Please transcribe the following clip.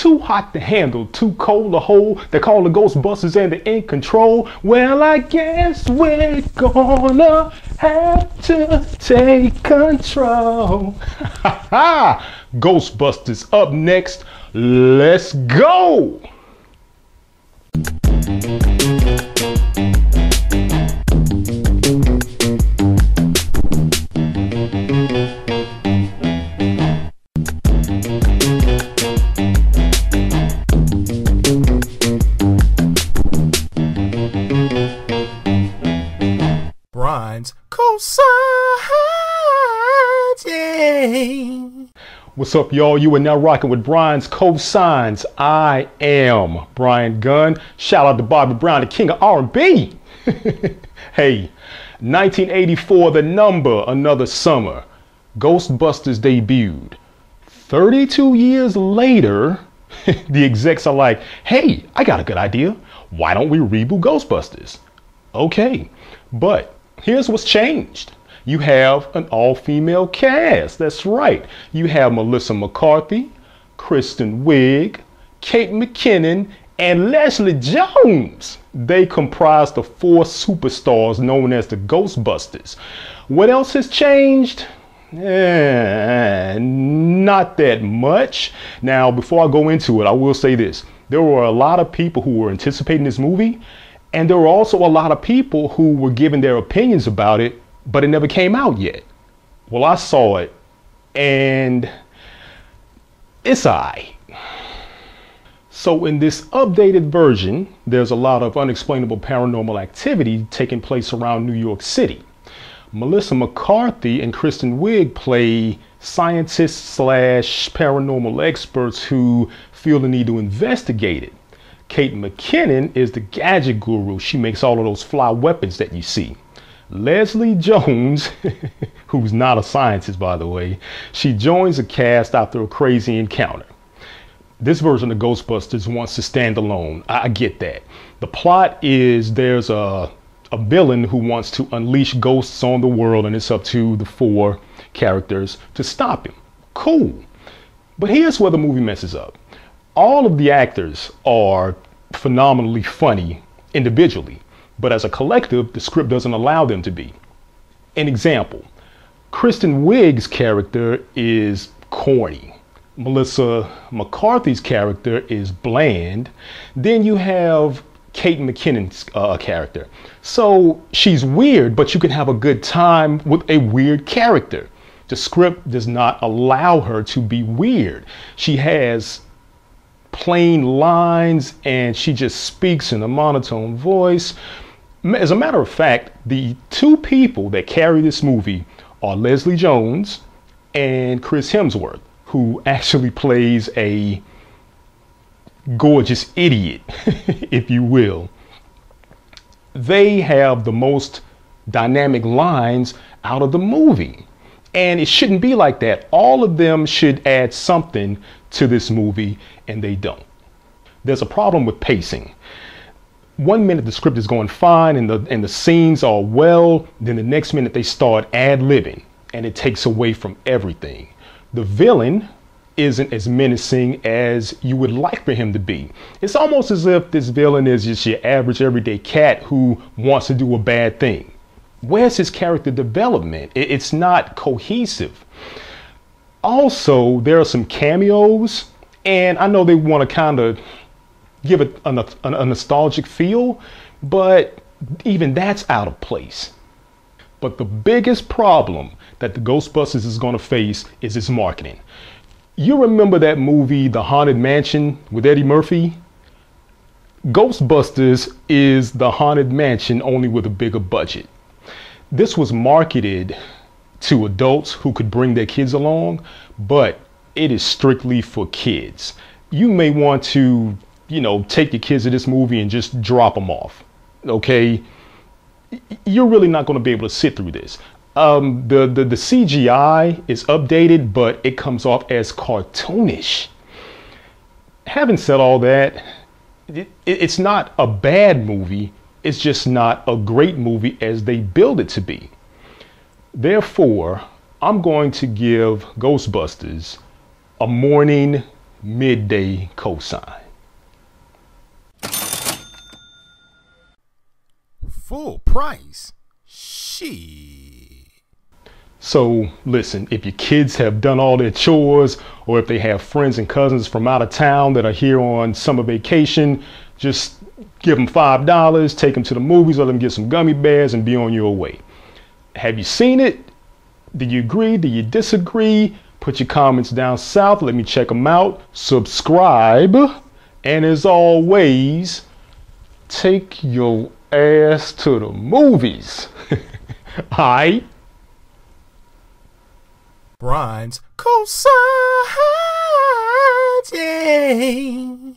Too hot to handle, too cold to hold. They call the Ghostbusters and they're in control. Well, I guess we're gonna have to take control. Ha ha! Ghostbusters up next. Let's go! Brian's Cosigns, yeah. What's up, y'all? You are now rocking with Brian's Cosigns. I am Brian Gunn. Shout out to Bobby Brown, the king of R&B. Hey, 1984, The Number, Another Summer. Ghostbusters debuted. 32 years later, the execs are like, hey, I got a good idea. Why don't we reboot Ghostbusters? Okay, but here's what's changed. You have an all-female cast. That's right. You have Melissa McCarthy, Kristen Wiig, Kate McKinnon, and Leslie Jones. They comprise the four superstars known as the Ghostbusters. What else has changed? Not that much. Now, before I go into it, I will say this. There were a lot of people who were anticipating this movie, and there were also a lot of people who were giving their opinions about it, but it never came out yet. Well, I saw it, and it's alright. So in this updated version, there's a lot of unexplainable paranormal activity taking place around New York City. Melissa McCarthy and Kristen Wiig play scientists slash paranormal experts who feel the need to investigate it. Kate McKinnon is the gadget guru. She makes all of those fly weapons that you see. Leslie Jones, who's not a scientist, by the way, she joins the cast after a crazy encounter. This version of Ghostbusters wants to stand alone. I get that. The plot is there's a villain who wants to unleash ghosts on the world, and it's up to the four characters to stop him. Cool. But here's where the movie messes up. All of the actors are phenomenally funny individually, but as a collective, the script doesn't allow them to be. An example, Kristen Wiig's character is corny. Melissa McCarthy's character is bland. Then you have Kate McKinnon's character. So she's weird, but you can have a good time with a weird character. The script does not allow her to be weird. She has plain lines and she just speaks in a monotone voice. As a matter of fact, the two people that carry this movie are Leslie Jones and Chris Hemsworth, who actually plays a gorgeous idiot, if you will. They have the most dynamic lines out of the movie. And it shouldn't be like that. All of them should add something to this movie, and they don't. There's a problem with pacing. 1 minute the script is going fine and the scenes are well, then the next minute they start ad-libbing, and it takes away from everything. The villain isn't as menacing as you would like for him to be. It's almost as if this villain is just your average everyday cat who wants to do a bad thing. Where's his character development? It's not cohesive. Also, there are some cameos, and I know they want to kind of give it a nostalgic feel, but even that's out of place. But the biggest problem that the Ghostbusters is going to face is its marketing. You remember that movie, The Haunted Mansion, with Eddie Murphy? Ghostbusters is The Haunted Mansion, only with a bigger budget. This was marketed to adults who could bring their kids along, but it is strictly for kids. You may want to, take your kids to this movie and just drop them off. Okay? You're really not going to be able to sit through this. The CGI is updated, but it comes off as cartoonish. Having said all that, it's not a bad movie. It's just not a great movie as they build it to be. Therefore, I'm going to give Ghostbusters a morning midday cosign. Full price? Shit. So listen, if your kids have done all their chores, or if they have friends and cousins from out of town that are here on summer vacation, just give them $5, take them to the movies, let them get some gummy bears and be on your way. Have you seen it? Do you agree? Do you disagree? Put your comments down south. Let me check them out. Subscribe. And as always, take your ass to the movies. Alright? Brian's cosign. Yeah.